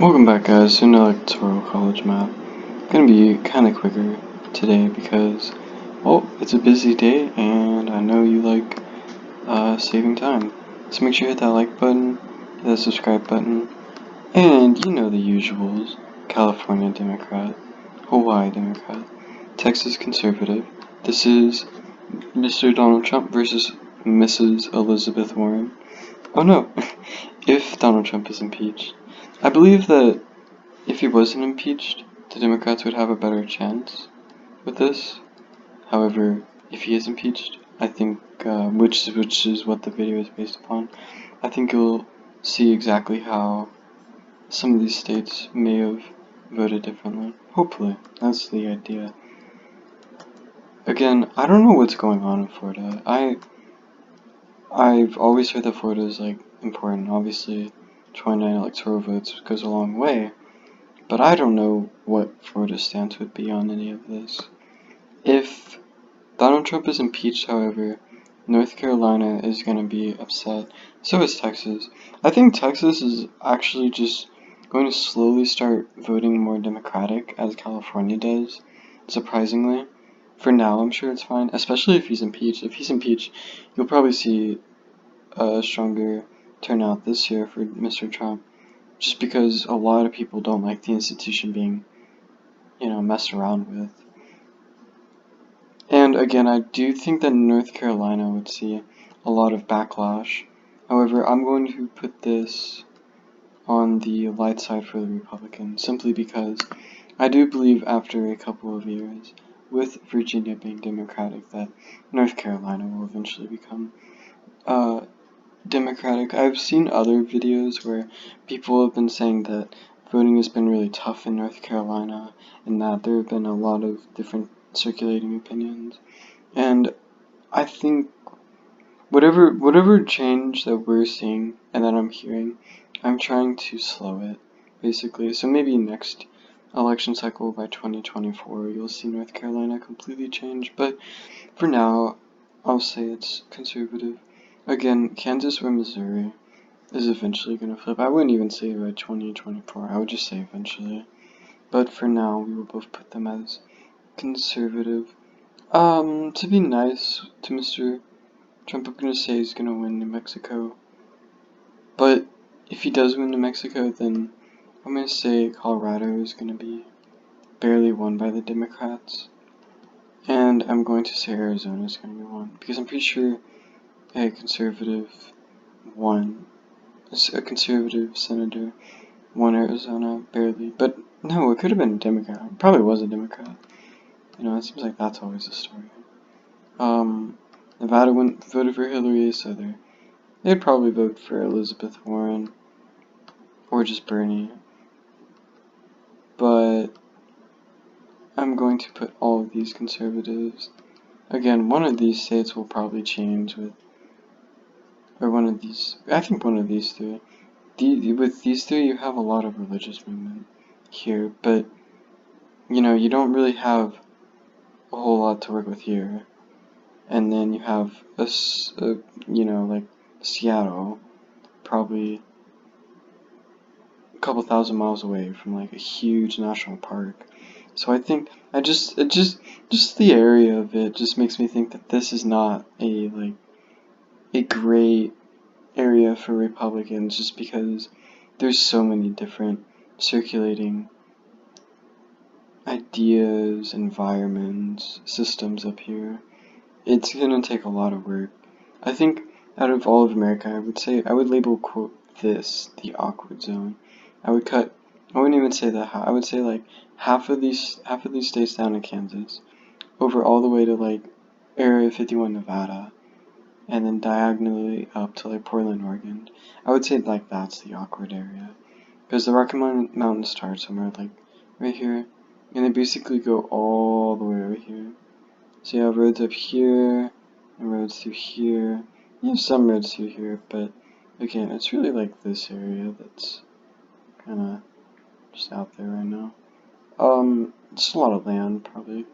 Welcome back, guys, to an Electoral college map. Gonna be kind of quicker today because, well, it's a busy day and I know you like saving time. So make sure you hit that like button, hit that subscribe button, and you know the usuals. California Democrat, Hawaii Democrat, Texas Conservative. This is Mr. Donald Trump versus Mrs. Elizabeth Warren. Oh no, if Donald Trump is impeached. I believe that if he wasn't impeached, the Democrats would have a better chance with this. However, if he is impeached, I think, which is what the video is based upon, I think you'll see exactly how some of these states may have voted differently. Hopefully, that's the idea. Again, I don't know what's going on in Florida. I've always heard that Florida is like important. Obviously, 29 electoral votes goes a long way. But I don't know what Florida's stance would be on any of this. If Donald Trump is impeached, however, North Carolina is going to be upset. So is Texas. I think Texas is actually just going to slowly start voting more Democratic, as California does, surprisingly. For now, I'm sure it's fine, especially if he's impeached. If he's impeached, you'll probably see a stronger turnout this year for Mr. Trump. Just because a lot of people don't like the institution being, messed around with. And again, I do think that North Carolina would see a lot of backlash. However, I'm going to put this on the light side for the Republicans, simply because I do believe after a couple of years, with Virginia being Democratic, that North Carolina will eventually become Democratic. I've seen other videos where people have been saying that voting has been really tough in North Carolina and that there have been a lot of different circulating opinions. And I think whatever change that we're seeing and that I'm hearing, I'm trying to slow it, basically. So maybe next election cycle by 2024, you'll see North Carolina completely change. But for now, I'll say it's conservative. Again, Kansas or Missouri is eventually going to flip. I wouldn't even say by 2024. I would just say eventually. But for now, we will both put them as conservative. To be nice to Mr. Trump, I'm going to say he's going to win New Mexico. But if he does win New Mexico, then I'm going to say Colorado is going to be barely won by the Democrats. And I'm going to say Arizona is going to be won. Because I'm pretty sure a conservative senator won Arizona barely. But no, it could have been a Democrat. It probably was a Democrat. It seems like that's always the story. Nevada voted for Hillary, so they'd probably vote for Elizabeth Warren or just Bernie. But I'm going to put all of these conservatives. Again, one of these states will probably change with, or one of these. I think one of these three. With these three, you have a lot of religious movement here, but you don't really have a whole lot to work with here. And then you have like Seattle, probably a couple thousand miles away from like a huge national park. So I think just the area of it just makes me think that this is not a great area for Republicans, just because there's so many different circulating ideas, environments, systems up here. It's gonna take a lot of work. I think out of all of America, I would label, quote, this the awkward zone. I wouldn't even say that. I would say like half of these states down to Kansas, over all the way to like Area 51, Nevada, and then diagonally up to like Portland, Oregon. I would say like that's the awkward area, because the Rocky Mountains start somewhere like right here, and they basically go all the way over here. So you have roads up here, and roads through here. You have some roads through here, but again, it's really like this area that's kind of just out there right now. Just a lot of land, probably.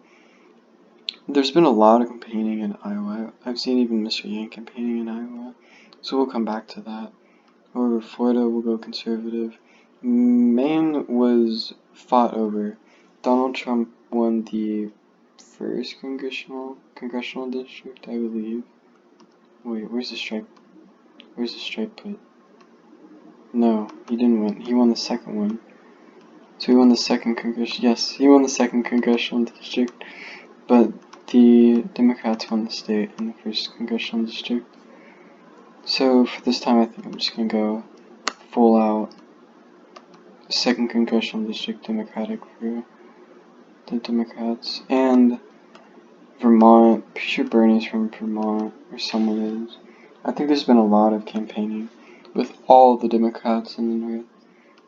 There's been a lot of campaigning in Iowa. I've seen even Mr. Yang campaigning in Iowa, so we'll come back to that. However, Florida will go conservative. Maine was fought over. Donald Trump won the first congressional district, I believe. Wait, where's the stripe? Where's the stripe put? No, he didn't win. He won the second one. So he won the second congressional. Yes, he won the second congressional district, but the Democrats won the state in the first congressional district. So for this time, I think I'm just gonna go full out second congressional district Democratic for the Democrats. And Vermont, pretty sure Bernie's from Vermont, or someone is. I think there's been a lot of campaigning with all the Democrats in the North.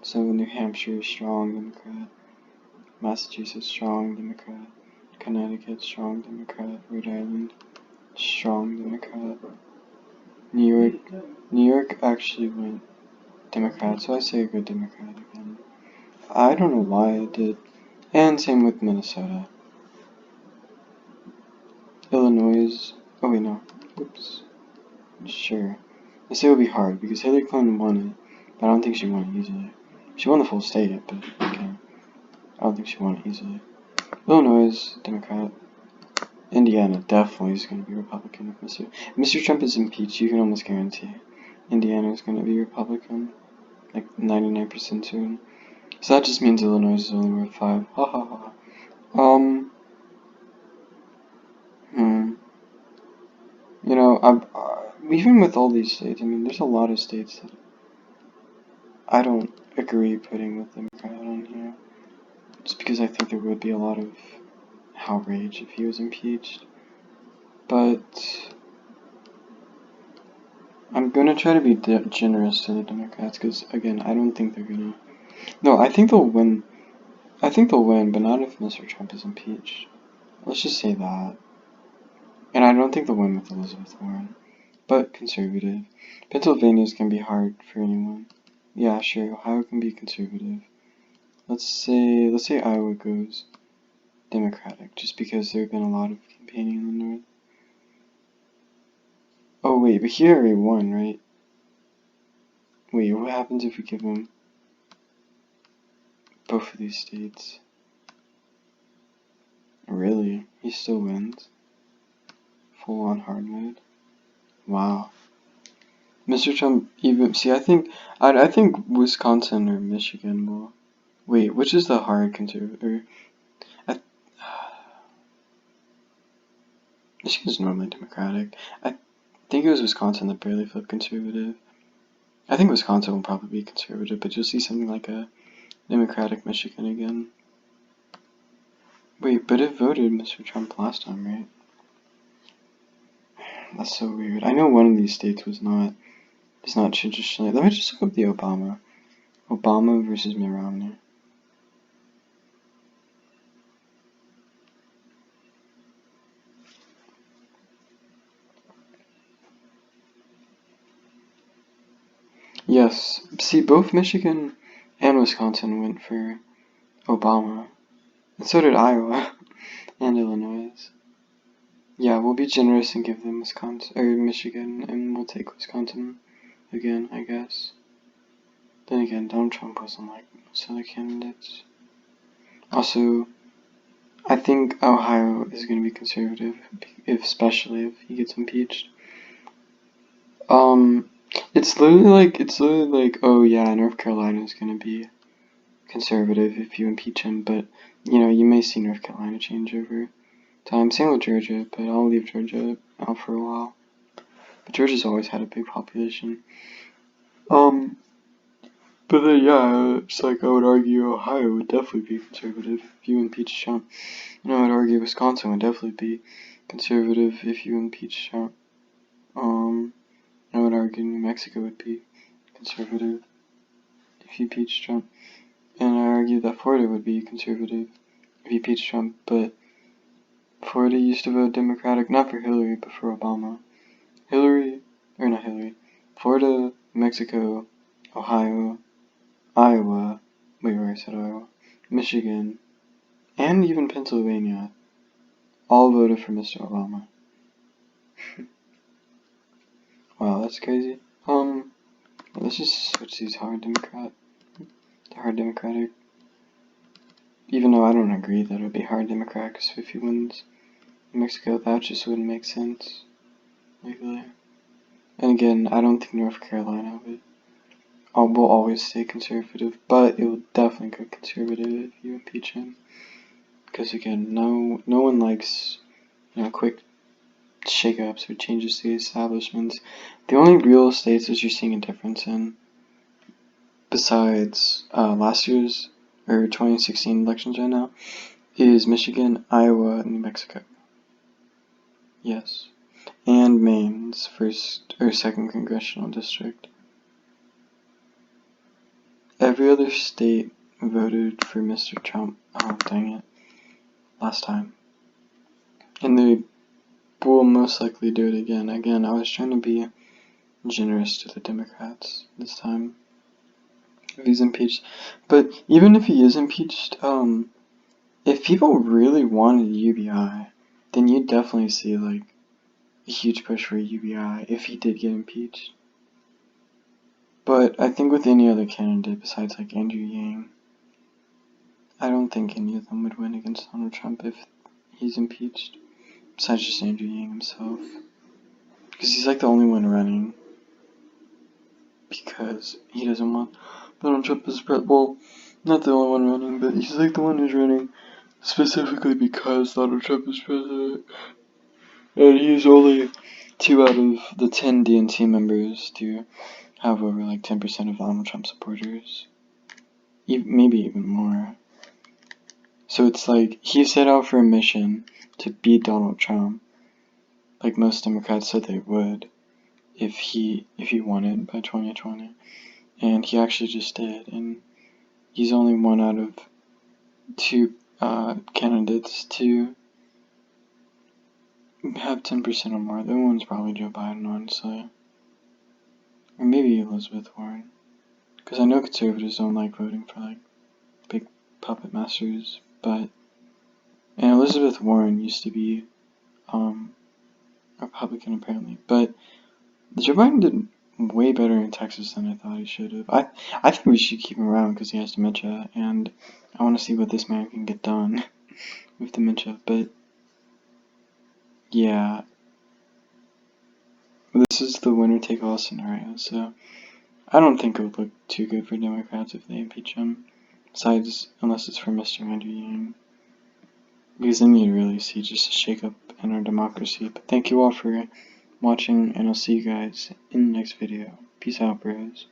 So New Hampshire, strong Democrat. Massachusetts, strong Democrat. Connecticut, strong Democrat. Rhode Island, strong Democrat. New York actually went Democrat, so I say a good Democrat again. I don't know why I did. And same with Minnesota. Illinois, oh wait, no. Oops. Sure. I say it would be hard because Hillary Clinton won it, but I don't think she won it easily. She won the full state, but okay. I don't think she won it easily. Illinois, Democrat. Indiana definitely is going to be Republican if Mr. Trump is impeached. You can almost guarantee Indiana is going to be Republican, like 99% soon. So that just means Illinois is only worth 5. Ha ha ha. You know, even with all these states, I mean, there's a lot of states that I don't agree putting with Democrat on here. Just because I think there would be a lot of outrage if he was impeached. But I'm gonna try to be generous to the Democrats, because again, I don't think they're gonna. No, I think they'll win. I think they'll win, but not if Mr. Trump is impeached. Let's just say that. And I don't think they'll win with Elizabeth Warren. But conservative. Pennsylvania's gonna be hard for anyone. Yeah, sure. Ohio can be conservative. Let's say Iowa goes Democratic, just because there have been a lot of campaigning in the North. Oh wait, but he already won, right? Wait, what happens if we give him both of these states? Really? He still wins? Full on hard mode? Wow. Mr. Trump even see I think Wisconsin or Michigan will wait, which is the hard conservative Michigan's normally Democratic. I think it was Wisconsin that barely flipped conservative. I think Wisconsin will probably be conservative, but you'll see something like a Democratic Michigan again. Wait, but it voted Mr. Trump last time, right? That's so weird. I know one of these states is not traditionally. Let me just look up the Obama versus Mitt Romney. Yes, see, both Michigan and Wisconsin went for Obama, and so did Iowa and Illinois. Yeah, we'll be generous and give them Wisconsin or Michigan, and we'll take Wisconsin again, I guess. Then again, Donald Trump wasn't like most other candidates. Also, I think Ohio is going to be conservative, especially if he gets impeached. It's literally like, oh yeah, North Carolina is going to be conservative if you impeach him, but, you know, you may see North Carolina change over time. Same with Georgia, but I'll leave Georgia out for a while. But Georgia's always had a big population. But then, yeah, it's like I would argue Ohio would definitely be conservative if you impeach Trump. And I would argue Wisconsin would definitely be conservative if you impeach Trump. I would argue New Mexico would be conservative if you impeach Trump. And I argue that Florida would be conservative if you impeach Trump, but Florida used to vote Democratic, not for Hillary, but for Obama. Florida, Mexico, Ohio, Iowa, where I said Iowa, Michigan, and even Pennsylvania all voted for Mr. Obama. Wow, that's crazy. Let's just switch these hard Democrat. hard Democratic. Even though I don't agree that it would be hard Democratic, because if he wins New Mexico, that just wouldn't make sense legally. And again, I don't think North Carolina will always stay conservative, but it will definitely go conservative if you impeach him. Because again, no one likes quick shakeups or changes to the establishments. The only real states that you're seeing a difference in, besides last year's or 2016 elections right now, is Michigan, Iowa, and New Mexico. Yes. And Maine's first or second congressional district. Every other state voted for Mr. Trump, oh dang it, last time. And they will most likely do it again. Again, I was trying to be generous to the Democrats this time. If he's impeached. But even if he is impeached, if people really wanted UBI, then you'd definitely see like a huge push for UBI if he did get impeached. But I think with any other candidate besides like Andrew Yang, I don't think any of them would win against Donald Trump if he's impeached. Besides just Andrew Yang himself. Because he's like the only one running. Because he doesn't want Donald Trump as president. Well, not the only one running, but he's like the one who's running specifically because Donald Trump is president. And he's only 2 out of the 10 DNC members to have over like 10% of Donald Trump supporters. Maybe even more. So it's like he set out for a mission to beat Donald Trump, like most Democrats said they would, if he won by 2020, and he actually just did. And he's only 1 out of 2 candidates to have 10% or more. The other one's probably Joe Biden, honestly, or maybe Elizabeth Warren, because I know conservatives don't like voting for like big puppet masters, but and Elizabeth Warren used to be Republican apparently, but Joe Biden did way better in Texas than I thought he should have. I think we should keep him around because he has dementia, and I want to see what this man can get done with dementia. But yeah, this is the winner-take-all scenario, so I don't think it would look too good for Democrats if they impeach him, besides unless it's for Mr. Andrew Yang. Because then you really see just a shake-up in our democracy. But thank you all for watching, and I'll see you guys in the next video. Peace out, bros.